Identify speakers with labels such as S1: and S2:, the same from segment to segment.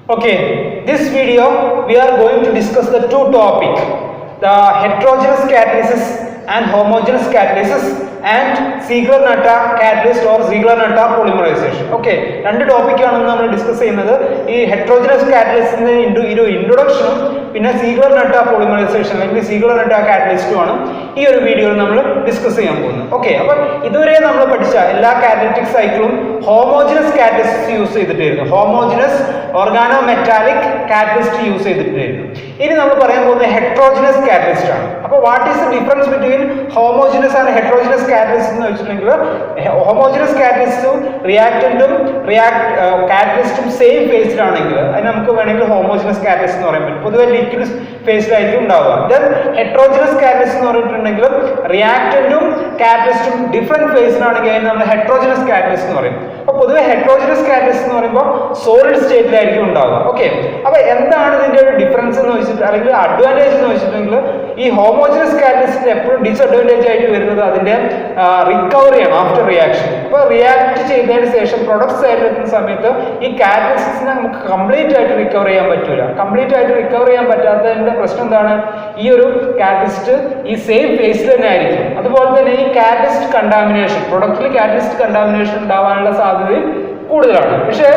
S1: Okay, this video we are going to discuss the two topics, the heterogeneous catalysis and homogeneous catalysis and Ziegler-Natta catalyst or Ziegler-Natta polymerization. Okay, രണ്ട് ടോപ്പിക്കാണ് നമ്മൾ discuss ചെയ്യുന്നത്. ഈ ഹെറ്ററോജനസ് കാറ്റലിസ്റ്റിന്റെ ഇൻട്രൊഡക്ഷനും പിന്നെ Ziegler-Natta polymerization അല്ലെങ്കിൽ Ziegler-Natta കാറ്റലിസ്റ്റും ആണ് ഈ ഒരു വീഡിയോയിൽ നമ്മൾ ഡിസ്കസ് ചെയ്യാൻ പോകുന്നത്. ഓക്കെ, അപ്പോൾ ഇതുവരെ നമ്മൾ പഠിച്ച എല്ലാ കാറ്റലിറ്റിക് സൈക്കിളും ഹോമോജനസ് കാറ്റലിസ്റ്റ് യൂസ് ചെയ്തിട്ടായിരുന്നു, homogeneous organometallic catalyst use ചെയ്തിട്ടായിരുന്നു. ഇനി നമ്മൾ പറയാൻ പോകുന്നത് ഹെറ്ററോജനസ് കാറ്റലിസ്റ്റ് ആണ്. അപ്പോൾ what is the difference between homogeneous and heterogeneous catalyst എന്ന് വെച്ചിട്ടുണ്ടെങ്കിൽ ഹോമോജനസ് കാറ്റലിസ്റ്റും റിയാക്റ്റന്റും കാറ്റലിസ്റ്റും സെയിം ഫേസ്ഡ് ആണെങ്കിൽ അതിന് നമുക്ക് വേണമെങ്കിൽ ഹോമോജനസ് കാറ്റലിസ്റ്റ് എന്ന് പറയാൻ പറ്റും. പൊതുവെ ലിക്വിഡ് ഫേസ്ഡ് ആയിരിക്കും ഉണ്ടാവുക. ദെൻ ഹെറ്ററോജനസ് കാറ്റലിസ്റ്റ് എന്ന് പറഞ്ഞിട്ടുണ്ടെങ്കിൽ റിയാക്റ്റന്റും കാറ്റലിസ്റ്റും ഡിഫറെന്റ് ഫേസ്ഡ് ആണെങ്കിൽ അതിന് നമ്മൾ ഹെറ്ററോജനസ് കാറ്റലിസ്റ്റ് എന്ന് പറയും. അപ്പോൾ പൊതുവെ ഹെറ്ററോജനസ് കാറ്റലിസ്റ്റ് എന്ന് പറയുമ്പോൾ സോളിഡ് സ്റ്റേറ്റിലായിരിക്കും ഉണ്ടാവുക. ഓക്കെ, അപ്പോൾ എന്താണ് ഇതിന്റെ ഒരു ഡിഫറൻസ് എന്ന് വെച്ചിട്ട് അല്ലെങ്കിൽ അഡ്വാൻറ്റേജ് എന്ന് വെച്ചിട്ടുണ്ടെങ്കിൽ ഈ ഹോമോജനസ് കാറ്റലിസ്റ്റ് എപ്പോഴും ഡിസ്അഡ്വാൻറ്റേജ് ആയിട്ട് വരുന്നത് അതിന്റെ റിക്കവറിയാണ് ആഫ്റ്റർ റിയാക്ഷൻ. അപ്പോൾ റിയാക്ട് ചെയ്തതിന് ശേഷം പ്രൊഡക്ട്സ് ആയിരിക്കുന്ന സമയത്ത് ഈ കാറ്റലിസ്റ്റിനെ നമുക്ക് കംപ്ലീറ്റ് ആയിട്ട് റിക്കവർ ചെയ്യാൻ പറ്റില്ല. കംപ്ലീറ്റ് ആയിട്ട് റിക്കവർ ചെയ്യാൻ പറ്റാത്തതിന്റെ പ്രശ്നം എന്താണ്? ഈ ഒരു കാറ്റലിസ്റ്റ് ഈ സെയിം ഫേസിൽ തന്നെ ആയിരിക്കും. അതുപോലെ തന്നെ ഈ കാറ്റലിസ്റ്റ് കണ്ടാമിനേഷൻ, പ്രൊഡക്റ്റിൽ കാറ്റലിസ്റ്റ് കണ്ടാമിനേഷൻ ഉണ്ടാവാനുള്ള സാധ്യതയും കൂടുതലാണ്. പക്ഷേ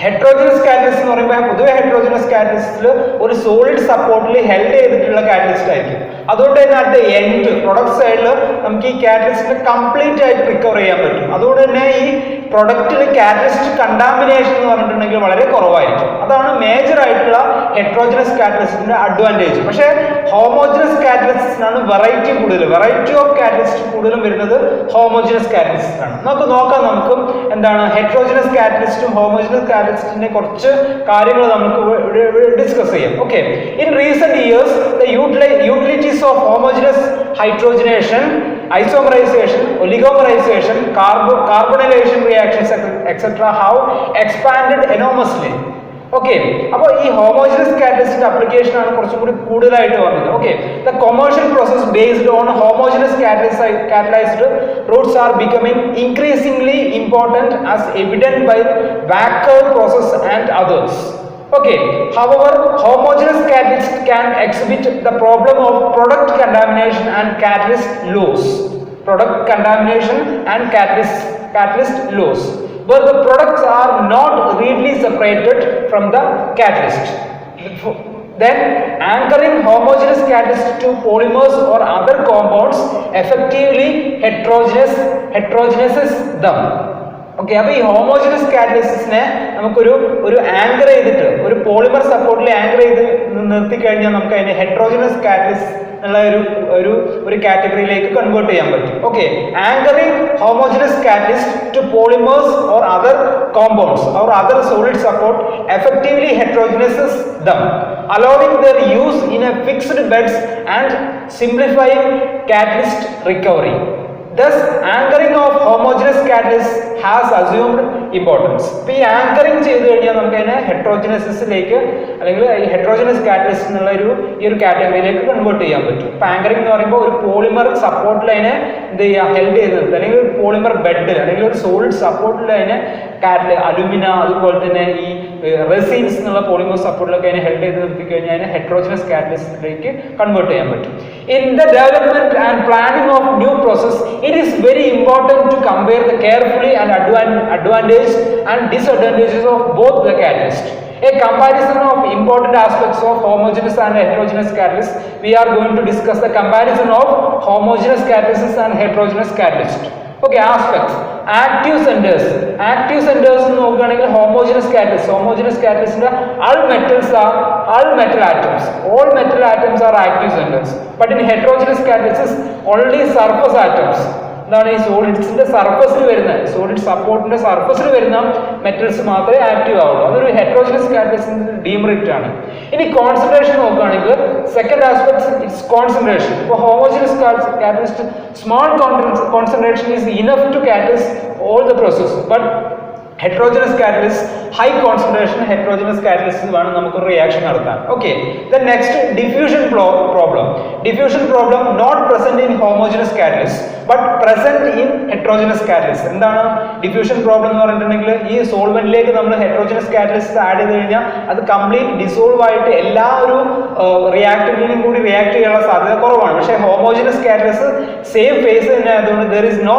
S1: ഹെറ്ററോജനസ് കാറ്റലിസ്റ്റ് എന്ന് പറയുമ്പോൾ പൊതുവെ ഹെറ്ററോജനസ് കാറ്റലിസ്റ്റിൽ ഒരു സോളിഡ് സപ്പോർട്ടിൽ ഹെൽഡ് ചെയ്തിട്ടുള്ള കാറ്റലിസ്റ്റ് ആയിരിക്കും. അതുകൊണ്ട് തന്നെ അറ്റ് ദ എൻഡ് പ്രൊഡക്റ്റ് സൈഡിൽ നമുക്ക് ഈ കാറ്റലിസ്റ്റിനെ കംപ്ലീറ്റ് ആയിട്ട് റിക്കവർ ചെയ്യാൻ പറ്റും. അതുകൊണ്ട് തന്നെ ഈ പ്രൊഡക്റ്റിൽ കാറ്റലിസ്റ്റ് കണ്ടാമിനേഷൻ എന്ന് പറഞ്ഞിട്ടുണ്ടെങ്കിൽ വളരെ കുറവായിരിക്കും. അതാണ് മേജർ ആയിട്ടുള്ള ഹെറ്ററോജനസ് കാറ്റലിസ്റ്റിന്റെ അഡ്വാൻറ്റേജ്. പക്ഷേ ഹോമോജനസ് കാറ്റലിസ്റ്റിനാണ് വെറൈറ്റി കൂടുതൽ, വെറൈറ്റി ഓഫ് കാറ്റലിസ്റ്റ് കൂടുതലും വരുന്നത് ഹോമോജനസ് കാറ്റലിസ്റ്റിനാണ്. നമുക്ക് എന്താണ് ഹെറ്ററോജനസ് കാറ്റലിസ്റ്റും ഹോമോജനസ് കാറ്റലിസ്റ്റിന്റെ കുറച്ച് കാര്യങ്ങൾ നമുക്ക് ഡിസ്കസ് ചെയ്യാം. Okay, in recent years the utilities of homogeneous hydrogenation, isomerization, oligomerization, carbonylation reactions, etc. have expanded enormously. Okay, അപ്പോൾ ഈ ഹോമോജനസ് കാറ്റലിസ്റ്റിന്റെ അപ്ലിക്കേഷൻ ആണ് കുറച്ചും കൂടി കൂടുതലായിട്ട് വന്നത്. Okay, the commercial process based on homogeneous catalyzed routes are becoming increasingly important as evident by Wacker process and others. Okay, however, homogeneous catalyst can exhibit the problem of product contamination and catalyst loss. Product contamination and catalyst loss, where the products are not readily separated from the catalyst. Then anchoring homogeneous catalyst to polymers or other compounds effectively heterogenizes them. Okay, അപ്പോൾ ഈ homogeneous കാറ്റലിസിനെ നമുക്കൊരു anchor ചെയ്തിട്ട് ഒരു polymer സപ്പോർട്ടിൽ anchor ചെയ്ത് നിർത്തി കഴിഞ്ഞാൽ നമുക്ക് അതിനെ ഹെറ്ററോജനസ് കാറ്റലിസ്റ്റ് എന്നുള്ള ഒരു കാറ്റഗറിയിലേക്ക് കൺവേർട്ട് ചെയ്യാൻ പറ്റും. Okay, anchoring homogeneous catalyst to polymers or other compounds or other solid support effectively heterogenizes them, allowing their use in a fixed beds and simplifying catalyst recovery. Thus, anchoring of homogeneous catalyst has assumed importance. ഇപ്പോൾ ഈ anchoring ചെയ്ത് കഴിഞ്ഞാൽ നമുക്ക് അതിനെ ഹെറ്ററോജനസിലേക്ക് അല്ലെങ്കിൽ ഈ ഹെറ്ററോജനസ് catalyst എന്നുള്ള ഈ ഒരു കാറ്റഗറിയിലേക്ക് കൺവേർട്ട് ചെയ്യാൻ പറ്റും. ഇപ്പോൾ ആങ്കറിങ് എന്ന് പറയുമ്പോൾ ഒരു പോളിമർ സപ്പോർട്ടിൽ അതിനെ എന്ത് ചെയ്യുക, ഹെൽഡ് ചെയ്ത് നിർത്തുക, അല്ലെങ്കിൽ ഒരു പോളിമർ ബെഡിൽ അല്ലെങ്കിൽ ഒരു സോളിഡ് സപ്പോർട്ടിൽ അതിനെ അലുമിന അതുപോലെ തന്നെ ഈ റെസിൻസ് എന്നുള്ള പോളിമർ സപ്പോർട്ടിലൊക്കെ അതിനെ ഹെൽഡ് ചെയ്ത് നിർത്തി കഴിഞ്ഞാൽ അതിനെ ഹെറ്ററോജനസ് കാറ്റലിസ്റ്റിലേക്ക് കൺവേർട്ട് ചെയ്യാൻ പറ്റും. In the development and planning of new process it is very important to compare the carefully and advantages and disadvantages of both the catalysts. A comparison of important aspects of homogeneous and heterogeneous catalysts. We are going to discuss the comparison of homogeneous catalysts and heterogeneous catalysts. Okay, aspects. Active centers നോക്കുകയാണെങ്കിൽ homogeneous കാറ്റലിസ്റ്റിന്റെ all metal atoms. All metal atoms are active centers, but in heterogeneous catalysis only surface atoms, എന്താണ് ഈ സോളിഡ്സിന്റെ സർഫസിൽ വരുന്ന solid സപ്പോർട്ടിന്റെ സർഫസിൽ വരുന്ന metals മാത്രമേ active ആവുള്ളൂ. അതൊരു ഹെറ്ററോജനസ് കാറ്റലിസ്റ്റിന്റെ ഡീമെറിറ്റ് ആണ്. ഇനി കോൺസെൻട്രേഷൻ നോക്കുകയാണെങ്കിൽ സെക്കൻഡ് ആസ്പെക്ട് ഇറ്റ്സ് കോൺസെൻട്രേഷൻ. ഇപ്പോൾ homogeneous catalyst small concentration is enough to catalyse all the process, but heterogeneous catalyst high concentration heterogeneous catalyst വേണം നമുക്ക് റിയാക്ഷൻ നടത്താൻ. Okay, then next diffusion problem not present in homogeneous catalyst. But present in heterogeneous catalyst. എന്താണ് diffusion problem എന്ന് പറഞ്ഞിട്ടുണ്ടെങ്കിൽ ഈ സോൾവെന്റിലേക്ക് നമ്മൾ heterogeneous catalyst add ചെയ്ത് കഴിഞ്ഞാൽ അത് കംപ്ലീറ്റ് ഡിസോൾവ് ആയിട്ട് എല്ലാ ഒരു റിയാക്ടന്റിനും കൂടി റിയാക്ട് ചെയ്യാനുള്ള സാധ്യത കുറവാണ്. പക്ഷേ ഹോമോജനസ് കാറ്റലിസ്റ്റ് സെയിം ഫേസ് തന്നെ ആയതുകൊണ്ട് there is no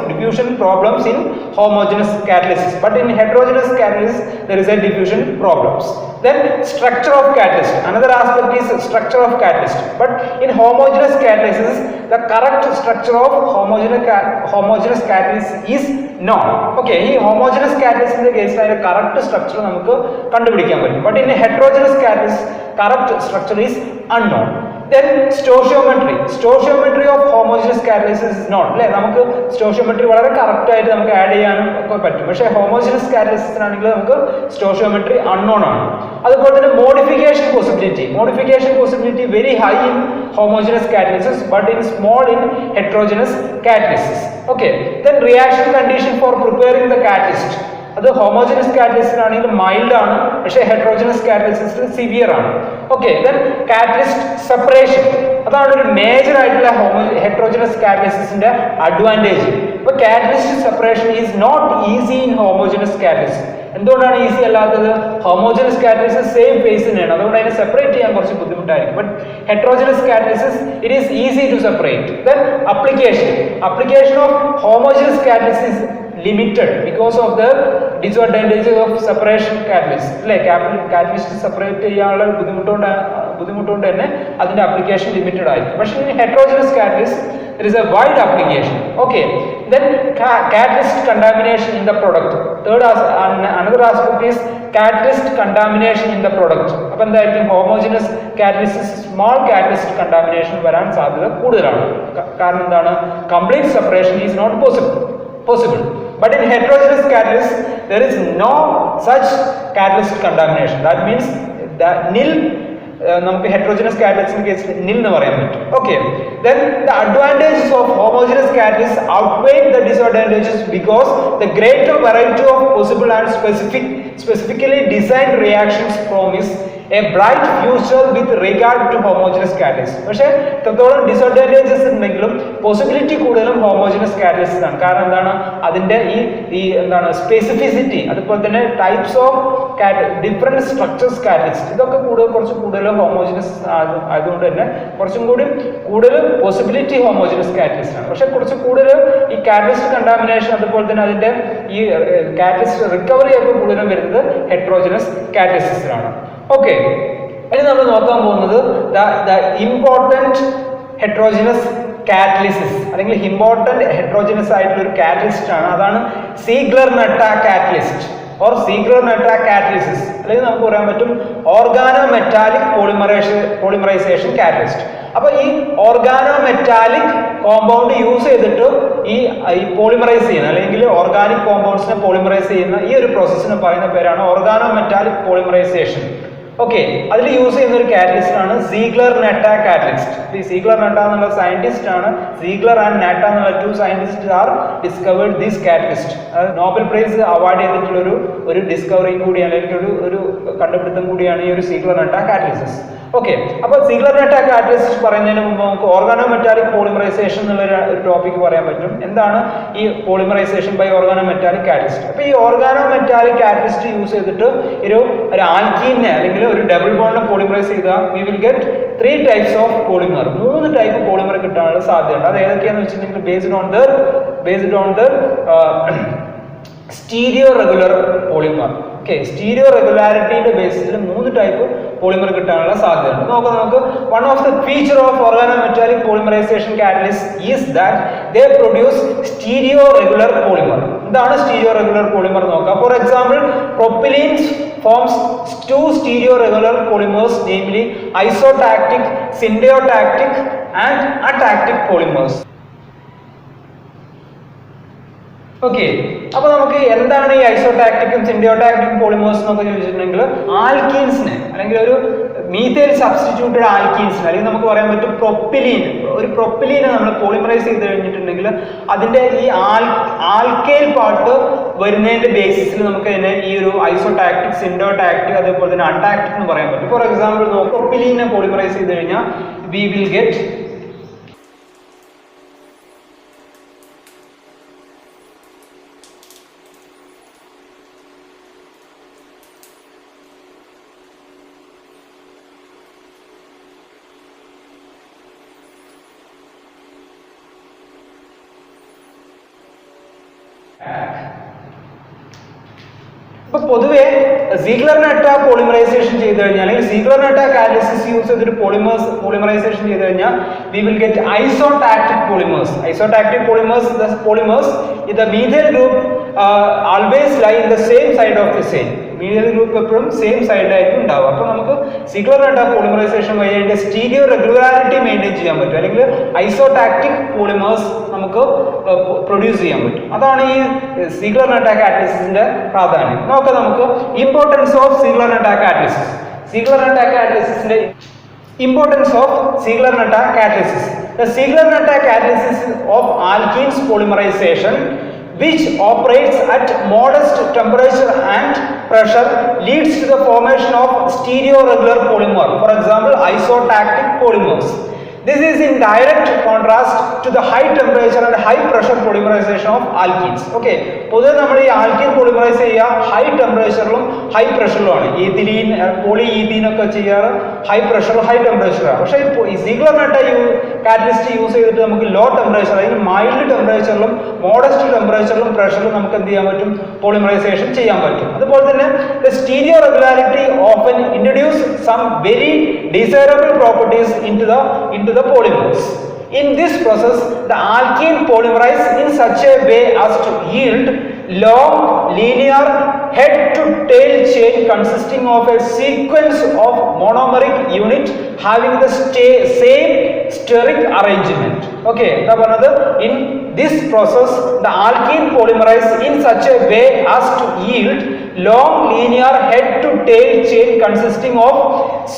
S1: diffusion problems in homogeneous catalysis, but in heterogeneous catalysis there is a diffusion problems. Then structure of catalyst, another aspect is structure of catalyst, but in homogeneous catalysis the correct structure of homogeneous catalyst is known. Okay, ഈ homogeneous catalyst ന്റെ കേസിൽ അതിന്റെ correct structure നമുക്ക് കണ്ടുപിടിക്കാൻ പറ്റും, but in heterogeneous catalyst correct structure is unknown. Then stoichiometry of homogeneous catalysis is known. അല്ലേ, നമുക്ക് stoichiometry വളരെ കറക്റ്റ് ആയിട്ട് നമുക്ക് ആഡ് ചെയ്യാനും ഒക്കെ പറ്റും. പക്ഷേ homogeneous catalysis ആണെങ്കിൽ നമുക്ക് stoichiometry unknown ആണ്. അതുപോലെ തന്നെ modification possibility very high in homogeneous catalysis but in small in heterogeneous catalysis. Okay, then reaction condition for preparing the catalyst, അത് ഹോമോജനസ് കാറ്റലിസ്റ്റിനാണെങ്കിൽ മൈൽഡ് ആണ്, പക്ഷേ ഹെട്രോജനസ് കാറ്റലിസ്റ്റിൽ സിവിയർ ആണ്. ഓക്കെ, ദെൻ കാറ്റലിസ്റ്റ് സെപ്പറേഷൻ, അതാണ് ഒരു മേജർ ആയിട്ടുള്ള ഹെട്രോജനസ് കാറ്റലിസ്റ്റിന്റെ അഡ്വാൻറ്റേജ്. അപ്പോൾ catalyst separation is not easy in homogeneous catalyst. എന്തുകൊണ്ടാണ് ഈസി അല്ലാത്തത്? ഹോമോജനസ് കാറ്റലിസിസ് സെയിം ഫേസ് തന്നെയാണ്, അതുകൊണ്ട് അതിനെ സെപ്പറേറ്റ് ചെയ്യാൻ കുറച്ച് ബുദ്ധിമുട്ടായിരിക്കും. But heterogeneous catalysis it is easy to separate. Then application of homogeneous catalysis limited because of the disadvantages of separation catalyst. അല്ലേ, catalyst separate ചെയ്യാനുള്ള ബുദ്ധിമുട്ടുകൊണ്ട് തന്നെ അതിന്റെ ആപ്ലിക്കേഷൻ ലിമിറ്റഡ് ആയിരിക്കും. പക്ഷേ in heterogeneous catalyst there is a wide application. Okay, then catalyst contamination in the product. Another aspect is catalyst contamination in the product. അപ്പോൾ എന്തായിരിക്കും? homogeneous catalysis small catalyst contamination വരാൻ സാധ്യത കൂടുതലാണ്. കാരണം എന്താണ്? complete separation is not possible. But in heterogeneous catalyst there is no such catalyst contamination. That means the nil നമുക്ക് heterogeneous കാറ്റലിസ്റ്റിന്റെ കേസിൽ നിൽ എന്ന് പറയാൻ പറ്റും. Okay, then the advantages of homogeneous catalysts outweigh the disadvantages because the greater variety of possible and specifically designed reactions promise a bright future with regard to homogeneous catalyst. പക്ഷേ എത്രത്തോളം disadvantages ഉണ്ടെങ്കിലും possibility കൂടുതലും homogeneous catalyst ആണ്. കാരണം എന്താണ്? അതിന്റെ ഈ എന്താണ് സ്പെസിഫിസിറ്റി, അതുപോലെ തന്നെ types of different structures catalyst, ഇതൊക്കെ കുറച്ച് കൂടുതൽ ഹോമോജനസ് ആയതുകൊണ്ട് തന്നെ കുറച്ചും കൂടി കൂടുതൽ പോസിബിലിറ്റി ഹോമോജനസ് കാറ്റലിസ്റ്റ് ആണ്. പക്ഷെ കുറച്ച് കൂടുതൽ ഈ കാറ്റലിസ്റ്റ് കണ്ടാമിനേഷൻ അതുപോലെ തന്നെ അതിന്റെ ഈ കാറ്റലിസ്റ്റ് റിക്കവറി ഒക്കെ കൂടുതലും വരുന്നത് ഹെട്രോജനസ് കാറ്റലിസ്റ്റിലാണ്. ഓക്കെ, ഇനി നമ്മൾ നോക്കാൻ പോകുന്നത് ഇമ്പോർട്ടൻറ്റ് ഹെട്രോജനസ് കാറ്റലിസിസ് അല്ലെങ്കിൽ ഇമ്പോർട്ടൻറ്റ് ഹെട്രോജനസ് ആയിട്ടുള്ള ഒരു കാറ്റലിസ്റ്റ് ആണ്. അതാണ് സീഗ്ലർ-നട്ട കാറ്റലിസ്റ്റ് ഓർ സീഗ്ലർ-നട്ട കാറ്റലിസിസ്, അല്ലെങ്കിൽ നമുക്ക് പറയാൻ പറ്റും ഓർഗാനോ മെറ്റാലിക് പോളിമറൈസേഷൻ കാറ്റലിസ്റ്റ്. അപ്പൊ ഈ ഓർഗാനോ മെറ്റാലിക് കോമ്പൗണ്ട് യൂസ് ചെയ്തിട്ട് ഈ പോളിമറൈസ് ചെയ്യുന്ന അല്ലെങ്കിൽ ഓർഗാനിക് കോമ്പൗണ്ട്സിനെ പോളിമറൈസ് ചെയ്യുന്ന ഈ ഒരു പ്രോസസ്സിന് പറയുന്ന പേരാണ് ഓർഗാനോ മെറ്റാലിക് പോളിമറൈസേഷൻ. ഓക്കെ, അതിൽ യൂസ് ചെയ്യുന്ന ഒരു കാറ്റലിസ്റ്റ് ആണ് സീഗ്ലർ-നട്ട കാറ്റലിസ്റ്റ്. ഈ സീഗ്ലർ-നട്ട എന്നുള്ള സയന്റിസ്റ്റ് ആണ്, സീഗ്ലർ ആൻഡ് നട്ട എന്നുള്ള 2 scientist R discovered this catalyst. അത് നോബൽ പ്രൈസ് അവാർഡ് ചെയ്തിട്ടുള്ള ഒരു ഡിസ്കവറി കൂടിയാണ്, അല്ലെങ്കിൽ ഒരു കണ്ടുപിടുത്തം കൂടിയാണ് ഈ ഒരു സീഗ്ലർ-നട്ട കാറ്റലിസിസ്. ഓക്കെ, അപ്പോൾ സീഗ്ലർ-നട്ട കാറ്റലിസ്റ്റ് പറയുന്നതിന് മുമ്പ് നമുക്ക് ഓർഗാനോ മെറ്റാലിക് പോളിമറൈസേഷൻ എന്നുള്ള ഒരു ടോപ്പിക് പറയാൻ പറ്റും. എന്താണ് ഈ polymerisation by organometallic catalyst? അപ്പോൾ ഈ ഓർഗാനോ മെറ്റാലിക് കാറ്റലിസ്റ്റ് യൂസ് ചെയ്തിട്ട് ഒരു ആൽക്കീനെ അല്ലെങ്കിൽ ഒരു ഡബിൾ ബോണ്ടിനെ പോളിമറൈസ് ചെയ്താൽ we will get 3 types of polymer, 3 type polymer കിട്ടാനുള്ള സാധ്യതയുണ്ട്. അത് ഏതൊക്കെയാണെന്ന് വെച്ചിട്ടുണ്ടെങ്കിൽ based on the stereo regular polymer. Okay, stereo റെഗുലാരിറ്റിയുടെ ബേസിസിൽ 3 ടൈപ്പ് പോളിമർ കിട്ടാനുള്ള സാധ്യതയുണ്ട്. നമുക്ക് one of the feature of organometallic polymerisation catalyst is that they produce stereo regular polymer. എന്താണ് സ്റ്റീരിയോ റെഗുലർ പോളിമർ നോക്കാം. For example, propylenes forms 2 stereo-regular polymers, namely isotactic, syntactic and atactic polymers. Okay, അപ്പോൾ നമുക്ക് എന്താണ് ഈ ഐസോടാക്റ്റിക്കും syndiotactic polymers എന്നൊക്കെ ചോദിച്ചിട്ടുണ്ടെങ്കിൽ ആൽക്കീൻസിനെ അല്ലെങ്കിൽ ഒരു മീഥൈൽ സബ്സ്റ്റിറ്റ്യൂട്ടഡ് ആൽക്കീൻസിന് അല്ലെങ്കിൽ നമുക്ക് പറയാൻ പറ്റും പ്രൊപ്പിലീനെ നമ്മൾ പോളിമറൈസ് ചെയ്ത് കഴിഞ്ഞിട്ടുണ്ടെങ്കിൽ അതിന്റെ ഈ ആൽക്കൈൽ പാർട്ട് വരുന്നതിന്റെ ബേസിസിൽ നമുക്ക് തന്നെ ഈ ഒരു ഐസോടാക്റ്റിക്, സിൻഡിയോടാക്റ്റിക് അതേപോലെ തന്നെ അടാക്റ്റിക് എന്ന് പറയാൻ പറ്റും. ഫോർ എക്സാമ്പിൾ, പ്രൊപ്പിലീനെ പോളിമറൈസ് ചെയ്ത് കഴിഞ്ഞാൽ വി വിൽ ഗെറ്റ് അപ്പോൾ പൊതുവേ സീഗ്ലർ-നട്ട പോളിമറൈസേഷൻ ചെയ്തു കഴിഞ്ഞാൽ അല്ലെങ്കിൽ സീഗ്ലർ-നട്ട കാറ്റലിസിസ് യൂസ് ചെയ്തിട്ട് പോളിമറൈസേഷൻ ചെയ്തു കഴിഞ്ഞാൽ we will get isotactic polymers. Isotactic polymers in the methyl group always lie in the same side of the chain. methyl group എപ്പോഴും സെയിം സൈഡിലായിരിക്കും ഉണ്ടാവുക. അപ്പോൾ നമുക്ക് സീഗ്ലർ-നട്ട പോളിമറൈസേഷൻ വഴി അതിന്റെ സ്റ്റീരിയോ റെഗുലാരിറ്റി മെയിൻറ്റെയിൻ ചെയ്യാൻ പറ്റും, അല്ലെങ്കിൽ ഐസോടാക്റ്റിക് പോളിമേഴ്സ് നമുക്ക് പ്രൊഡ്യൂസ് ചെയ്യാൻ പറ്റും. അതാണ് ഈ സീഗ്ലർ-നട്ട കാറ്റലിസിന്റെ പ്രാധാന്യം. നോക്കാം നമുക്ക് importance of Ziegler Natta catalysis. Ziegler Natta കാറ്റലിസിന്റെ importance of Ziegler-Natta catalysis. The Ziegler-Natta catalysis of alkenes polymerization, which operates at modest temperature and pressure, leads to the formation of stereoregular polymer, for example isotactic polymers. This is in direct contrast to the high temperature and high pressure polymerization of alkenes. Okay, പൊതുവെ നമ്മൾ ഈ alkene polymerise ചെയ്യുക high ടെമ്പറേച്ചറിലും high പ്രഷറിലുമാണ്. ഈഥിലീൻ, പോളിഈഥീൻ ഒക്കെ ചെയ്യാറ് high പ്രഷറിലും high ടെമ്പറേച്ചറാണ്. പക്ഷേ ഈ സീഗ്ലർ-നട്ട catalyst use ചെയ്തിട്ട് നമുക്ക് ലോ ടെമ്പറേച്ചർ അല്ലെങ്കിൽ മൈൽഡ് ടെമ്പറേച്ചറിലും മോഡസ്റ്റ് ടെമ്പറേച്ചറിലും പ്രഷറിലും നമുക്ക് എന്ത് ചെയ്യാൻ പറ്റും, പോളിമറൈസേഷൻ ചെയ്യാൻ പറ്റും. അതുപോലെ തന്നെ the stereo regularity often introduce some very desirable properties into the polymers. In this process, the alkene polymerize in such a way as to yield long linear head to tail chain consisting of a sequence of monomeric unit having the same steric arrangement. Okay, in this process the alkene polymerize in such a way as to yield long linear head to tail chain consisting of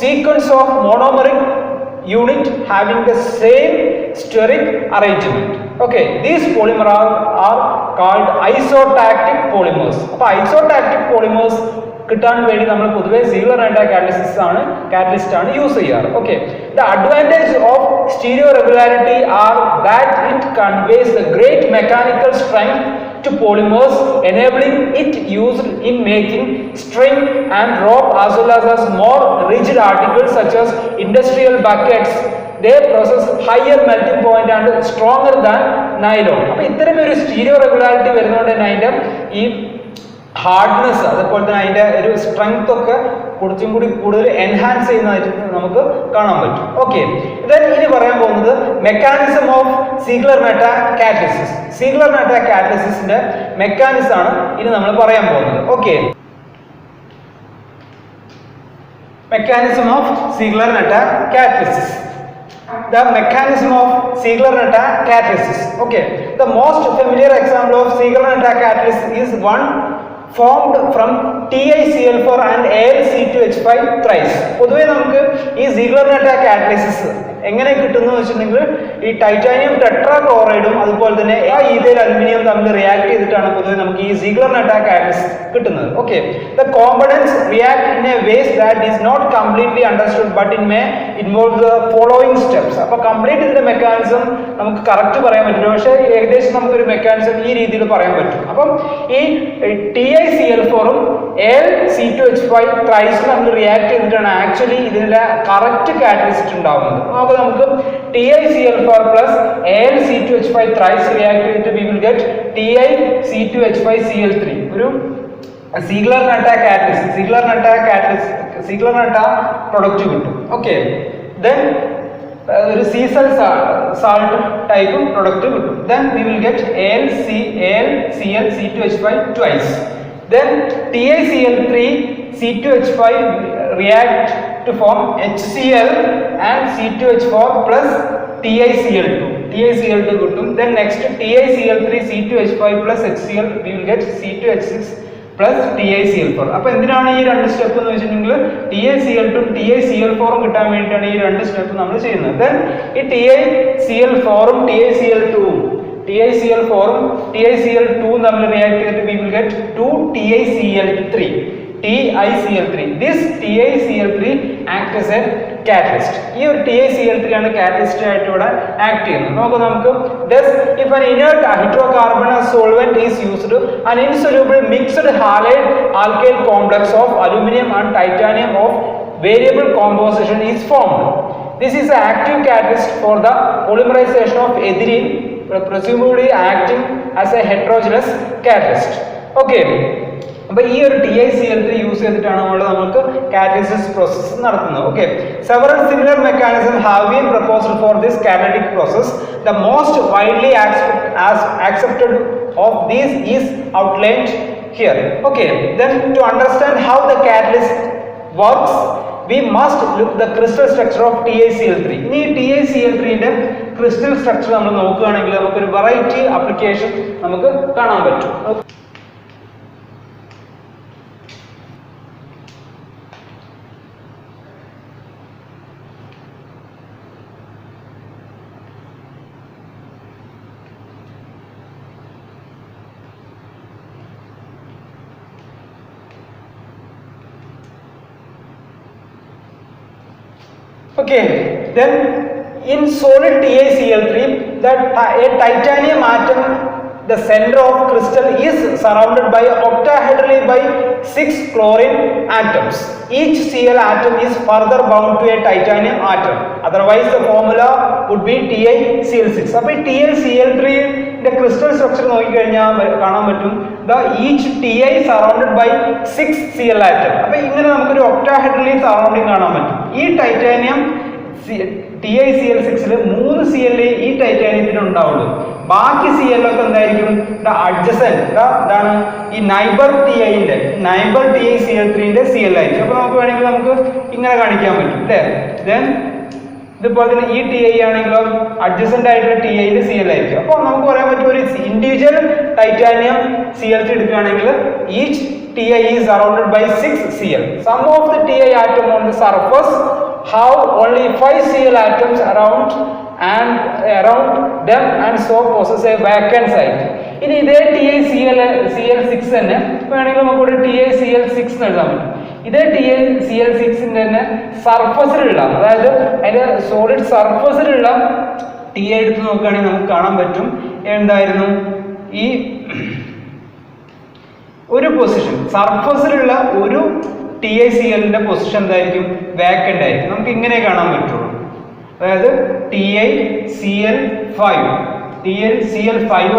S1: sequence of monomeric unit having the same steric arrangement. Okay, these polymers are called isotactic polymers. അപ്പോൾ isotactic polymers കിട്ടാൻ വേണ്ടി നമ്മൾ പൊതുവെ സീഗ്ലർ-നട്ട catalyst ആണ് use ചെയ്യാറ്. Okay, the advantage of stereo regularity are that it conveys the great mechanical strength to polymers, enabling it used in making string and rope as well as more rigid articles such as industrial buckets. They possess higher melting point and stronger than nylon. അപ്പോൾ ഇത്തരം ഒരു stereo regularity വരുന്നതുകൊണ്ട് തന്നെ അതിന്റെ ഈ hardness അതുപോലെ തന്നെ അതിന്റെ ഒരു സ്ട്രെങ്ത് ഒക്കെ കുറച്ചും കൂടി കൂടുതൽ എൻഹാൻസ് ചെയ്യുന്നതായിട്ട് നമുക്ക് കാണാൻ പറ്റും. ഓക്കെ, ഇനി പറയാൻ പോകുന്നത് mechanism of Ziegler Natta catalysis. Ziegler Natta കാറ്റലിസിന്റെ മെക്കാനിസം ആണ് ഇനി നമ്മൾ പറയാൻ പോകുന്നത്. Okay, mechanism of Ziegler Natta catalysis. The mechanism of Ziegler-Natta catalysis. Okay, the most familiar example of Ziegler-Natta catalysis is one formed from TiCl4 and AlC2H5 thrice. പൊതുവെ നമുക്ക് ഈ Ziegler-Natta catalysis എങ്ങനെ കിട്ടുന്നു വെച്ചിട്ടുണ്ടെങ്കിൽ ഈ ടൈറ്റാനിയം ടെട്രാക്ലോറൈഡും അതുപോലെ തന്നെ ഈഥൈൽ അലുമിനിയം തമ്മിൽ റിയാക്ട് ചെയ്തിട്ടാണ് പൊതുവെ നമുക്ക് ഈ Ziegler-Natta കാറ്റലിസിസ് കിട്ടുന്നത്. Okay, the components react in a ways that is not completely understood but it may involve the following steps. അപ്പോൾ കംപ്ലീറ്റ് ഇതിന്റെ മെക്കാനിസം നമുക്ക് കറക്റ്റ് പറയാൻ പറ്റില്ല, പക്ഷേ ഏകദേശം നമുക്കൊരു മെക്കാനിസം ഈ രീതിയിൽ പറയാൻ പറ്റും. അപ്പം ഈ TiCl4ഉം AlC2H5 ത്രൈസും തമ്മിൽ റിയാക്ട് ചെയ്തിട്ടാണ് ആക്ച്വലി ഇതിന്റെ കറക്റ്റ് കാറ്റലിസ്റ്റ് ഉണ്ടാവുന്നത്. നമുക്ക് TiCl4 plus AlC2H5 thrice react ചെയ്തിട്ട് we will get TiC2H5Cl3 ഒരു Ziegler-Natta catalyst, Ziegler-Natta പ്രൊഡക്റ്റ് കിട്ടും. ഓക്കെ, ദെൻ ഒരു സീസൽ സാൾട്ട് ടൈപ്പ് പ്രൊഡക്റ്റ് കിട്ടും. Then we will get AlCl2H5 twice. Then TiCl3 C2H5 react to form HCl and C2H4 plus TiCl2 കിട്ടും. Then next TiCl3 C2H5 plus HCl we will get C2H6 plus TiCl4. അപ്പോൾ എന്തിനാണ് ഈ രണ്ട് step എന്ന് വെച്ചിട്ടുണ്ടെങ്കിൽ TiCl2 TiCl4 കിട്ടാൻ വേണ്ടിയിട്ടാണ് ഈ രണ്ട് സ്റ്റെപ്പ് നമ്മൾ ചെയ്യുന്നത്. Then ഈ TiCl4ഉം TiCl2 തമ്മിൽ റിയാക്ട് ചെയ്തിട്ട് we will get 2TiCl3. This TiCl3 acts as a catalyst. ഈ ഒരു TiCl3 ആണ് കാറ്റലിസ്റ്റ് ആയിട്ട് ഇവിടെ ആക്ട് ചെയ്യുന്നത്. നമുക്ക് thus if an inert hydrocarbonous solvent is used, an insoluble mixed halide alkyl complex of aluminum and titanium of variable composition is formed. This is an active catalyst for the polymerization of ethylene presumably acting as a heterogeneous catalyst. Okay. അപ്പോൾ ഈ ഒരു TiCl3 use ചെയ്തിട്ടാണ് നമുക്ക് catalysis process നടത്തുന്നത്. Okay, several similar mechanism have been proposed for this catalytic process. The most widely accepted of these is outlined here. Okay, then to understand how the catalyst works, we must look the crystal structure of TiCl3. ഇനി TiCl3 ന്റെ crystal structure നമ്മൾ നോക്കുകയാണെങ്കിൽ നമുക്കൊരു variety application നമുക്ക് കാണാൻ പറ്റും. Okay, then in solid TiCl3, a titanium atom, the center of crystal, is surrounded by octahedrally by 6 chlorine atoms. Each Cl atom is further bound to a titanium atom. Otherwise, the formula would be TiCl6. അപ്പോൾ TiCl3 ന്റെ crystal structure നോക്കിക്കഴിഞ്ഞാൽ കാണാൻ പറ്റും each Ti surrounded by 6 Cl atom. അപ്പോൾ ഇങ്ങനെ നമുക്കൊരു octahedrally surrounding കാണാൻ പറ്റും. ഈ ടൈറ്റാനിയം TiCl6 ൽ 3 Cl ഈ ടൈറ്റാനിയത്തിന് ഉണ്ടാവുള്ളൂ. ബാക്കി Cl ഒക്കെ എന്തായിരിക്കും? ഇതാണ് ഈ നൈബർ TiCl3 ന്റെ Cl ആയിരിക്കും. അപ്പോൾ നമുക്ക് വേണമെങ്കിൽ നമുക്ക് ഇങ്ങനെ കാണിക്കാൻ പറ്റും അല്ലേ. ദെൻ ഇതുപോലെ തന്നെ ഈ Ti ആണെങ്കിലോ അഡ്ജസന്റ് ആയിട്ടുള്ള Ti ന്റെ Cl ആയിരിക്കും. അപ്പോൾ നമുക്ക് പറയാൻ പറ്റും ഒരു ഇൻഡിവിജ്വൽ ടൈറ്റാനിയം Cl3 എടുക്കുകയാണെങ്കിൽ each Ti is surrounded by 6 Cl. Some of the Ti atom on the surface have only 5 Cl atoms around them and so possess a vacant site. ഇനി ഇതേ TiCl6 തന്നെ വേണമെങ്കിൽ നമുക്കൊരു TiCl6 എഴുതാൻ പറ്റും. ഇതേ TiCl6 തന്നെ സർഫസിലുള്ള, അതായത് അതിന്റെ സോളിഡ് സർഫസിലുള്ള Ti എടുത്ത് നോക്കുകയാണെങ്കിൽ നമുക്ക് കാണാൻ പറ്റും എന്തായിരുന്നു ഈ ഒരു പൊസിഷൻ സർഫസിലുള്ള ഒരു TiCl ന്റെ പൊസിഷൻ എന്തായിരിക്കും? വേക്കന്റ് ആയിരിക്കും. നമുക്ക് ഇങ്ങനെ കാണാൻ പറ്റുള്ളൂ. അതായത് TiCl5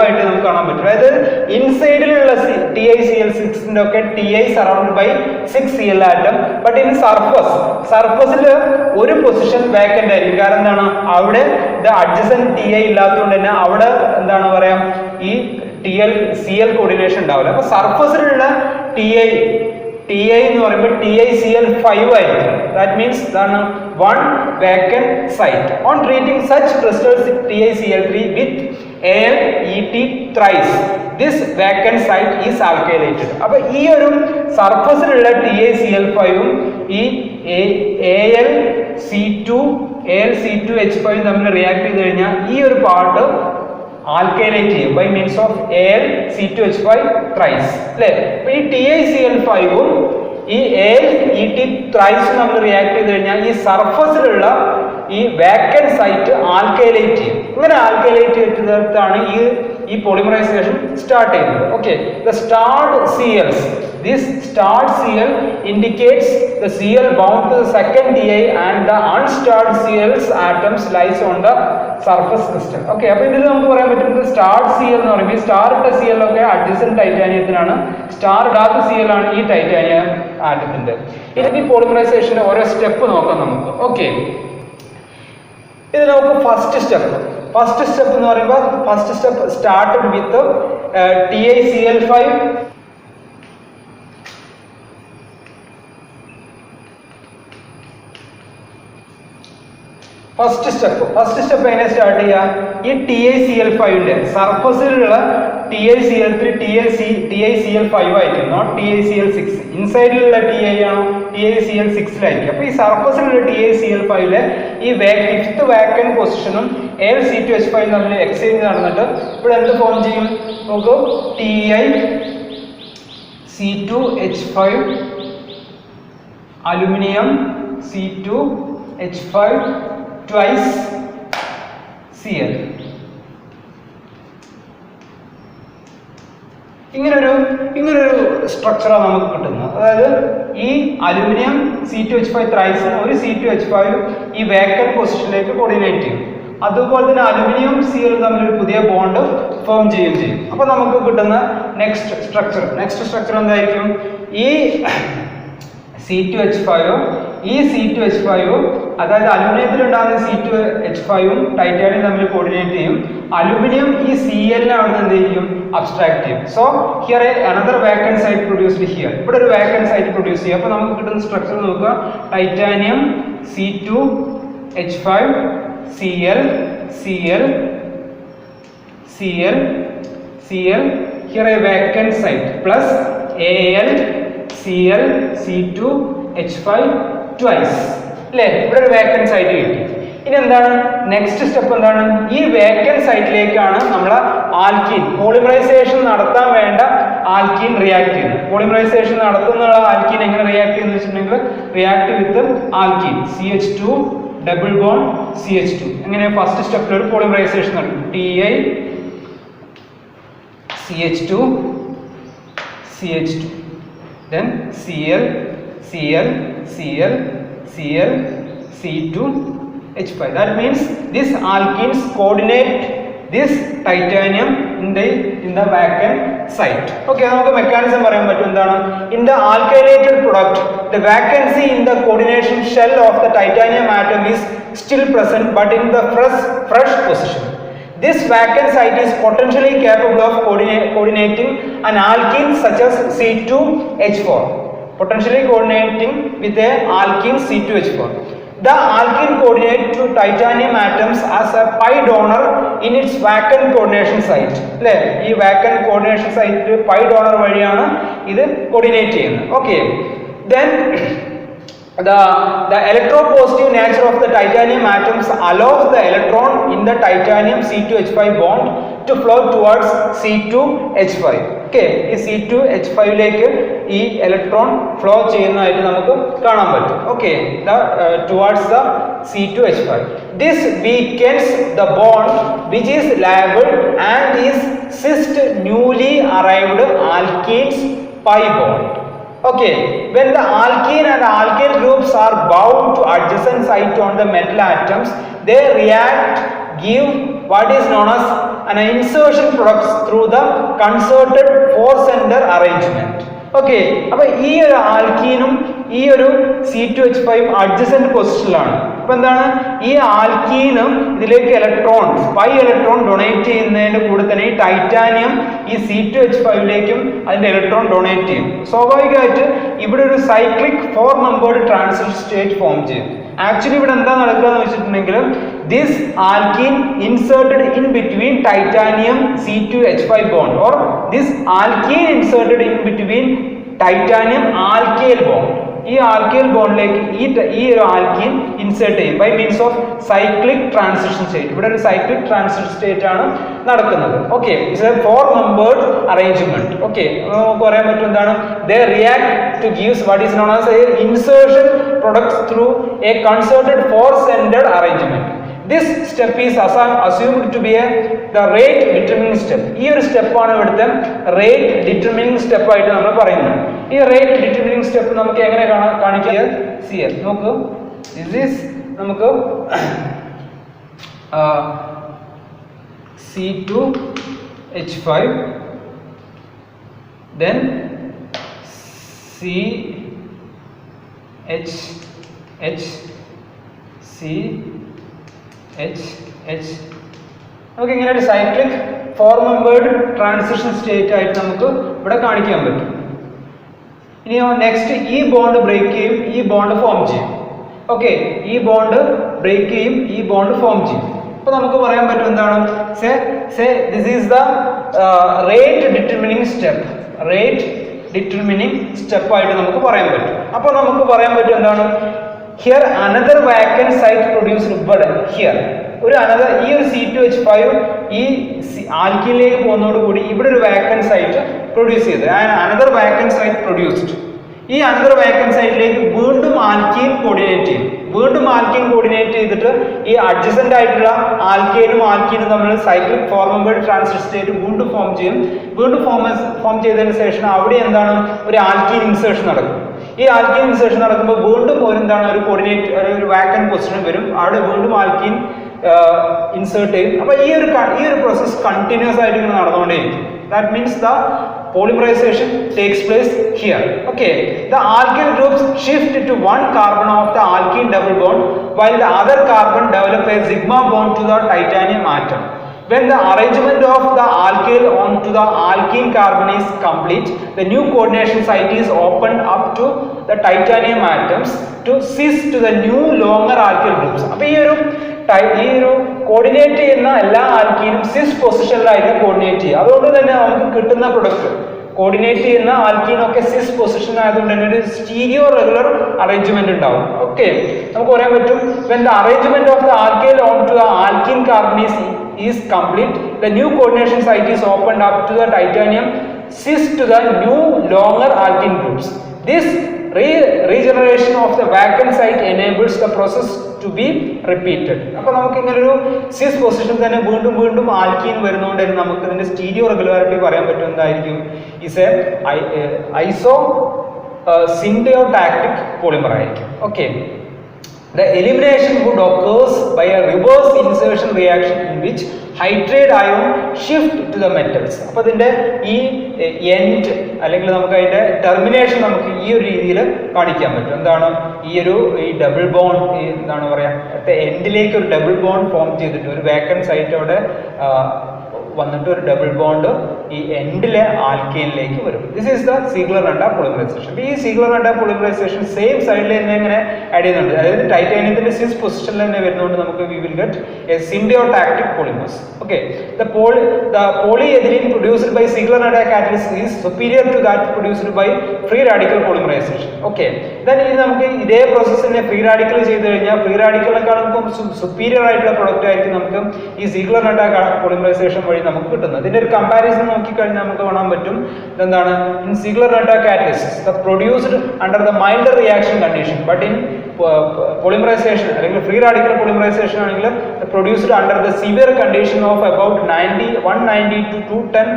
S1: ആയിട്ട് നമുക്ക് കാണാൻ പറ്റും. അതായത് ഇൻസൈഡിലുള്ള TiCl6 ന്റെ ഒക്കെ Ti surrounded by 6 Cl atom. But in സർഫസിൽ ഒരു പൊസിഷൻ വേക്കന്റ് ആയിരിക്കും. കാരണം എന്താണ്? അവിടെ അഡ്ജസന്റ് Ti ഇല്ലാത്തതുകൊണ്ട് തന്നെ അവിടെ എന്താണ് പറയാം ഈ Cl കോർഡിനേഷൻ ഉണ്ടാവില്ല. അപ്പൊ സർഫസിലുള്ള Ti എന്ന് പറയുമ്പോൾ TiCl5 ആയിരിക്കും. ദാറ്റ് മീൻസ് ഇതാണ് one vacant site. On treating such crystals TiCl3 with AlEt thrice, this vacant site is alkylated. അപ്പോൾ ഈ ഒരു സർഫസിലുള്ള TiCl5 ഉം ഈ AlC2H5 തമ്മിൽ റിയാക്ട് ചെയ്ത് കഴിഞ്ഞാൽ ഈ ഒരു പാർട്ട് ആൽക്കൈലേറ്റ് ചെയ്യും by means of AlC2H5 thrice അല്ലേ. അപ്പോൾ ഈ TiCl5 ഉം ഈ AlEt thrice നമ്മൾ റിയാക്ട് ചെയ്ത് കഴിഞ്ഞാൽ ഈ സർഫസിലുള്ള ഈ വാക്കന്റ് സൈറ്റ് ആൽക്കൈലേറ്റ് ചെയ്യും. ഇങ്ങനെ ആൽക്കൈലേറ്റ് ചെയ്തിട്ടാണ് ഈ പോളിമറൈസേഷൻ സ്റ്റാർട്ട് ചെയ്യുന്നത്. Okay, the starred Cls, this starred Cl indicates the Cl bound to the second Ti and the unstarred Cl's atoms lies on the surface crystal. Okay, അപ്പോൾ ഇതിൽ നമുക്ക് പറയാൻ പറ്റുന്നത് സ്റ്റാർഡ് Cl എന്ന് പറയുമ്പോൾ സ്റ്റാർ ഇട്ട Cl ഒക്കെ അഡ്ജസന്റ് ടൈറ്റാനിയത്തിനാണ്, സ്റ്റാർ ഇടാത്ത Cl ആണ് ഈ ടൈറ്റാനിയം ആറ്റത്തിന്റെ. ഇനി പോളിമറൈസേഷന്റെ ഓരോ സ്റ്റെപ്പ് നോക്കാം നമുക്ക്. ഓക്കെ, ഇത് നമുക്ക് ഫസ്റ്റ് സ്റ്റെപ്പ് എന്ന് പറയുമ്പോൾ first step started with TiCl5. First step എങ്ങനെ സ്റ്റാർട്ട് ചെയ്യാം? ഈ TiCl5 ന്റെ സർഫസിലുള്ള TiCl3 TiCl5 ആയിരിക്കും, നോട്ട് TiCl6. ഇൻസൈഡിലുള്ള Ti ആണോ TiCl6ലായിരിക്കും. അപ്പോൾ ഈ സർഫസിലുള്ള TiCl5 ഈ ഫിഫ്ത്ത് വാക്കന്റ് പൊസിഷനും AlC2H5 തമ്മിൽ എക്സ്ചേഞ്ച് നടന്നിട്ട് ഇവിടെ എന്ത് ഫോം ചെയ്യും നോക്കൂ? TiC2H5 aluminium C2H5 twice Cl. ഇങ്ങനൊരു സ്ട്രക്ചറാണ് നമുക്ക് കിട്ടുന്നത്. അതായത് ഈ അലുമിനിയം C2H5 ത്രൈസിന് ഒരു C2H5 ഈ വേക്കന്റ് പൊസിഷനിലേക്ക് കോർഡിനേറ്റ് ചെയ്യും. അതുപോലെ തന്നെ അലുമിനിയം Cl തമ്മിൽ ഒരു പുതിയ ബോണ്ട് ഫോം ചെയ്യുകയും ചെയ്യും. അപ്പോൾ നമുക്ക് കിട്ടുന്ന നെക്സ്റ്റ് സ്ട്രക്ചർ എന്തായിരിക്കും? ഈ C2H5 ഈ C2H5 അതായത് അലുമിനിയത്തിൽ ഉണ്ടാകുന്ന C2H5 ടൈറ്റാനിയം തമ്മിൽ കോർഡിനേറ്റ് ചെയ്യും. അലുമിനിയം ഈ Cl അവിടെ എന്ത് ചെയ്യും? അബ്സ്ട്രാക്ട് ചെയ്യും. So here another vacant site produced here. ഇവിടെ ഒരു വാക്കന്റ് സൈറ്റ് പ്രൊഡ്യൂസ് ചെയ്യും. അപ്പോൾ നമുക്ക് കിട്ടുന്ന സ്ട്രക്ചർ നോക്കുക. Titanium C2H5 Cl Cl Cl Cl here a vacant site plus Al Cl C2H5 twice അല്ലേ? ഇവിടെ ഒരു വേക്കൻറ്റ് സൈറ്റ് കിട്ടി. ഇനി എന്താണ് നെക്സ്റ്റ് സ്റ്റെപ്പ്? എന്താണ്? ഈ വേക്കൻറ്റ് സൈറ്റിലേക്കാണ് നമ്മൾ ആൽക്കീൻ പോളിമറൈസേഷൻ നടത്താൻ വേണ്ട ആൽക്കീൻ റിയാക്ട് ചെയ്യുന്നത്. പോളിമറൈസേഷൻ നടത്തുന്ന ആൽക്കീൻ എങ്ങനെ റിയാക്ട് ചെയ്യുന്നത് വെച്ചിട്ടുണ്ടെങ്കിൽ react with alkene CH2 double bond CH2. എങ്ങനെ? ഫസ്റ്റ് സ്റ്റെപ്പിൽ ഒരു പോളിമറൈസേഷൻ നടക്കും. Ti CH2 CH2 then Cl Cl Cl Cl C2H5. That means these alkenes coordinate this titanium in the vacant site. Okay, നമുക്ക് mechanism പറയാൻ പറ്റും. എന്താണ്? In the alkylated product, the vacancy in the coordination shell of the titanium atom is still present but in the fresh position. This vacant site is potentially capable of coordinating an alkene such as C2H4. Potentially coordinating with a alkene C2H4. The alkene coordinate to titanium atoms as a pi donor in its vacant coordination site. അല്ലേ? ഈ vacant coordination site pi donor വഴിയാണ് ഇത് coordinate ചെയ്യുന്നത്. Okay. Then the electropositive nature of the titanium atoms allows the electron in the titanium C2H5 bond to flow towards C2H5. Okay, ഈ C2H5 ലേക്ക് ഈ electron flow ചെയ്യുന്നതായിട്ട് നമുക്ക് കാണാൻ പറ്റും. Okay, towards the C2H5. This weakens the bond which is labeled and is cis newly arrived alkenes pi bond. Okay, when the alkene and alkyl groups are bound to adjacent site on the metal atoms, they react, give what is known as an insertion products through the concerted four-center arrangement. Okay, അപ്പോൾ ഈ ഒരു ആൽക്കീനും ഈ ഒരു C2H5 adjacent പൊസിഷനിലാണ്. അപ്പോൾ എന്താണ്? ഈ ആൽക്കീനും ഇതിലേക്ക് pi electron donate ചെയ്യുന്നതിന്റെ കൂടെ തന്നെ ഈ ടൈറ്റാനിയം ഈ C2H5ലേക്കും അതിന്റെ ഇലക്ട്രോൺ ഡൊണേറ്റ് ചെയ്യും. സ്വാഭാവികമായിട്ട് ഇവിടെ ഒരു cyclic 4 membered transition state form ചെയ്യും. ആക്ച്വലി ഇവിടെ എന്താ നടക്കുക എന്ന് വെച്ചിട്ടുണ്ടെങ്കിൽ this alkene inserted in between titanium C2H5 bond or this alkene inserted in between titanium alkyl bond. ഈ ആൽക്കൈൽ ബോണ്ടിലേക്ക് ഈ ഒരു ആൽക്കീൻ ഇൻസേർട്ട് ചെയ്യും by means of cyclic transition state. ഇവിടെ ഒരു സൈക്ലിക് ട്രാൻസിഷൻ സ്റ്റേറ്റ് ആണ് നടക്കുന്നത്. Okay, it's a 4 membered arrangement. Okay, നമുക്ക് പറയാൻ പറ്റും എന്താണ്? They react to gives what is known as A insertion products through a concerted four-centered arrangement. This step is assumed to be the rate determining step. ഈ ഒരു step ആണ് ഇവിടുത്തെ rate determining step ആയിട്ട് നമ്മൾ പറയുന്നത്. ഈ റേറ്റ് ഡിറ്റർമിനിങ് സ്റ്റെപ്പ് നമുക്ക് എങ്ങനെ കാണിക്കുക? Cl നോക്കൂ, നമുക്ക് C2H5 then CH നമുക്ക് ഇങ്ങനെ ഒരു സൈക്ലിക് 4 മെമ്പേർഡ് ട്രാൻസിഷൻ സ്റ്റേറ്റ് ആയിട്ട് നമുക്ക് ഇവിടെ കാണിക്കാൻ പറ്റും. ഇനിയോ നെക്സ്റ്റ് ഈ ബോണ്ട് ബ്രേക്ക് ചെയ്യും, ഈ ബോണ്ട് ഫോം ചെയ്യും. ഓക്കെ, ഈ ബോണ്ട് ബ്രേക്ക് ചെയ്യും, ഈ ബോണ്ട് ഫോം ചെയ്യും. അപ്പോൾ നമുക്ക് പറയാൻ പറ്റും എന്താണ്? Say this is the rate determining step. Rate determining step ആയിട്ട് നമുക്ക് പറയാൻ പറ്റും. അപ്പോൾ നമുക്ക് പറയാൻ പറ്റും എന്താണ്? Here another vacant site produced ഇവിടെ ഹിയർ ഒരു അനദർ ഈ ഒരു C2H5 ഈ ആൽക്കീനിലേക്ക് പോകുന്നതോടുകൂടി ഇവിടെ ഒരു വാക്കന്റ് സൈറ്റ് പ്രൊഡ്യൂസ് ചെയ്ത് അനദർ വാക്കന്റ് സൈറ്റ് പ്രൊഡ്യൂസ്ഡ്. ഈ അനദർ വാക്കന്റ് സൈറ്റിലേക്ക് വീണ്ടും ആൽക്കീൻ കോർഡിനേറ്റ് ചെയ്യും. വീണ്ടും ആൽക്കീൻ കോർഡിനേറ്റ് ചെയ്തിട്ട് ഈ അഡ്ജസന്റ് ആയിട്ടുള്ള ആൽക്കീനും ആൽക്കീനും തമ്മിൽ സൈക്ലിക് 4 മെമ്പേർഡ് ട്രാൻസിഷൻ സ്റ്റേറ്റ് വീണ്ടും ഫോം ചെയ്യും. വീണ്ടും ഫോം ചെയ്തതിന് ശേഷം അവിടെ എന്താണ്? ഒരു ആൽക്കീൻ ഇൻസേർഷൻ നടക്കും. ഈ ആൽക്കീൻ ഇൻസേർഷൻ നടക്കുമ്പോൾ വീണ്ടും ഒരു കോർഡിനേറ്റ് ഒരു വാക്കന്റ് പൊസിഷൻ വരും. അവിടെ വീണ്ടും ആൽക്കീൻ ഇൻസേർട്ട് ചെയ്യും. അപ്പോൾ ഈ ഒരു പ്രോസസ് കണ്ടിന്യൂസ് ആയിട്ട് ഇങ്ങനെ നടന്നുകൊണ്ടേയിരിക്കും. That means the polymerization takes place here. Okay, the alkyl groups shift to one carbon of the alkene double bond while the other carbon develop a sigma bond to the titanium atom. When the arrangement of the alkyl onto the alkene carbon is complete, the new coordination site is opened up to the titanium atoms to cis to the new longer alkyl groups. അപ്പോൾ ഈ ഒരു coordinate ചെയ്യുന്ന എല്ലാ ആൽക്കീനും സിസ് പൊസിഷനിലായിരിക്കും coordinate ചെയ്യുക. അതുകൊണ്ട് തന്നെ നമുക്ക് കിട്ടുന്ന പ്രൊഡക്റ്റ് കോർഡിനേറ്റ് ചെയ്യുന്ന ആൽക്കീനൊക്കെ സിസ് പൊസിഷൻ ആയതുകൊണ്ട് തന്നെ ഒരു സ്റ്റീരിയോ റെഗുലർ അറേഞ്ച്മെന്റ് ഉണ്ടാവും. ഓക്കെ, നമുക്ക് പറയാൻ പറ്റും when the arrangement of the alkyl onto the alkene carbon is complete, the new coordination site is opened up to the titanium cis to the new longer alkene groups. This regeneration of the vacant site enables the process to be repeated. അപ്പോൾ നമുക്ക് ഇങ്ങനെ ഒരു സിസ് position തന്നെ വീണ്ടും വീണ്ടും alkene വരുന്നതുകൊണ്ട് തന്നെ നമുക്ക് ഇതിന്റെ സ്റ്റീരിയോ റെഗുലാരിറ്റി പറയാൻ പറ്റും. എന്തായിരിക്കും? Is A iso syndiotactic polymer ആയിരിക്കും. Okay, the elimination would occurs by a reverse insertion reaction in which hydride ion shift to the metals. അപ്പോൾ ഇതിന്റെ ഈ എൻഡ് അല്ലെങ്കിൽ നമുക്ക് അതിന്റെ ടെർമിനേഷൻ നമുക്ക് ഈ ഒരു രീതിയിൽ കാണിക്കാൻ പറ്റും. എന്താണ് ഈ ഡബിൾ ബോണ്ട് എന്താണ് പറയാ എൻഡിലേക്ക് ഒരു ഡബിൾ ബോണ്ട് ഫോം ചെയ്തിട്ട് ഒരു വേക്കൻറ്റ് സൈറ്റ് അവിടെ വന്നിട്ട് ഒരു ഡബിൾ ബോണ്ട് ഈ എൻഡിലെ ആൽക്കീനിലേക്ക് വരും. This is the Ziegler Natta polymerisation. ഈ സീഗ്ലർ-നട്ടാ പോളിമറൈസേഷൻ സെയിം സൈഡിൽ തന്നെ ഇങ്ങനെ ആഡ് ചെയ്യുന്നുണ്ട്. അതായത് ടൈറ്റാനിയത്തിന്റെ സിസ് പൊസിഷനിൽ തന്നെ വരുന്നതുകൊണ്ട് നമുക്ക് we will get a syndiotactic polymers. Okay, the polyethylene produced by Ziegler-Natta catalyst is superior to that produced by free radical polymerization. Okay, then ഇത് നമുക്ക് ഇതേ പ്രോസസ്സിനെ ഫ്രീ റാഡിക്കൽ ചെയ്ത് കഴിഞ്ഞാൽ ഫ്രീ റാഡിക്കലിനെക്കാളും സുപ്പീരിയർ ആയിട്ടുള്ള പ്രൊഡക്റ്റ് ആയിരിക്കും നമുക്ക് ഈ Ziegler-Natta പോളിമറൈസേഷൻ വഴി നമുക്ക് കിട്ടുന്നത്. ഇതിന്റെ ഒരു കമ്പാരിസൺ നോക്കിക്കഴിഞ്ഞാൽ നമുക്ക് കാണാൻ പറ്റും എന്താണ് in Ziegler-Natta catalysis the produced under the milder reaction condition but in polymerization അല്ലെങ്കിൽ ഫ്രീ റാഡിക്കൽ പോളിമറൈസേഷൻ ആണെങ്കിൽ produced under the severe condition of about 190 to 210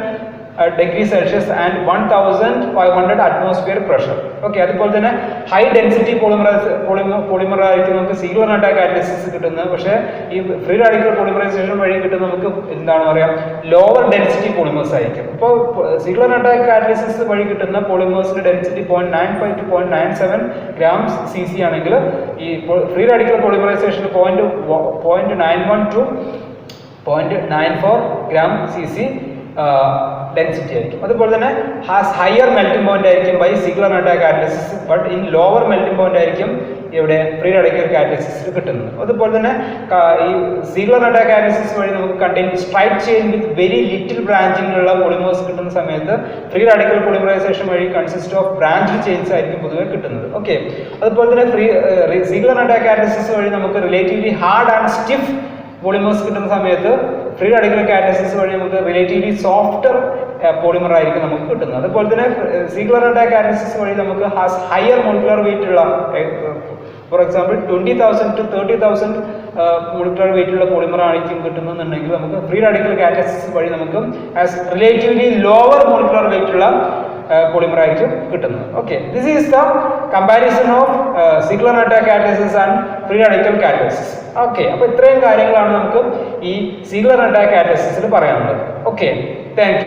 S1: degrees Celsius and 1500 atmosphere pressure. Okay, അതുപോലെ തന്നെ high density polymer ആയിരിക്കും നമുക്ക് Ziegler-Natta catalysis കിട്ടുന്നത്. പക്ഷേ ഈ free radical polymerisation വഴി കിട്ടുന്ന നമുക്ക് എന്താണ് പറയാ ലോവർ ഡെൻസിറ്റി പോളിമേഴ്സ് ആയിരിക്കും. ഇപ്പോൾ Ziegler-Natta കാറ്റലിസിസ് വഴി കിട്ടുന്ന പോളിമേഴ്സിന്റെ ഡെൻസിറ്റി 0.95 to 0.97 grams cc ആണെങ്കിൽ ഈ free radical polymerisation 0.91 to 0.94 gram cc density ആയിരിക്കും. അതുപോലെ തന്നെ ഹാസ് ഹയർ മെൽറ്റിംഗ് പോയിന്റ് ആയിരിക്കും by Ziegler-Natta catalysis but in lower melting point ആയിരിക്കും ഇവിടെ ഫ്രീ റാഡിക്കൽ കാറ്റലിസിസ് കിട്ടുന്നത്. അതുപോലെ തന്നെ ഈ Ziegler-Natta കാറ്റലിസിസ് വഴി നമുക്ക് contain straight chain with very little ബ്രാഞ്ചിങ്ങിലുള്ള പോളിമേഴ്സ് കിട്ടുന്ന സമയത്ത് ഫ്രീ റാഡിക്കൽ പോളിമറൈസേഷൻ വഴി കൺസിസ്റ്റ് ഓഫ് ബ്രാഞ്ച് ചെയിൻസ് ആയിരിക്കും പൊതുവെ കിട്ടുന്നത്. ഓക്കെ, അതുപോലെ തന്നെ Ziegler-Natta കാറ്റലിസിസ് വഴി നമുക്ക് relatively hard and stiff polymers കിട്ടുന്ന സമയത്ത് ഫ്രീ റാഡിക്കൽ കാറ്റലിസിസ് വഴി നമുക്ക് റിലേറ്റീവ്ലി സോഫ്റ്റർ പോളിമർ ആയിരിക്കും നമുക്ക് കിട്ടുന്നത്. അതുപോലെ തന്നെ Ziegler-Natta കാറ്റലിസിസ് വഴി നമുക്ക് ഹാസ് ഹയർ മോളിക്കുലർ വെയിറ്റ് ഉള്ള for example 20,000 to 30,000 molecular weight ഉള്ള പോളിമർ ആയിരിക്കും കിട്ടുന്നുണ്ടെങ്കിൽ നമുക്ക് ഫ്രീ റാഡിക്കൽ കാറ്റലിസിസ് വഴി നമുക്ക് as relatively lower molecular weight ഉള്ള പോളിമർ ആയിരിക്കും കിട്ടുന്നത്. Okay, this is the comparison of Ziegler-Natta catalysis and free radical catalysis. Okay, അപ്പോൾ ഇത്രയും കാര്യങ്ങളാണ് നമുക്ക് ഈ Ziegler-Natta കാറ്റലിസിസിൽ പറയാനുള്ളത്. Okay, thank you.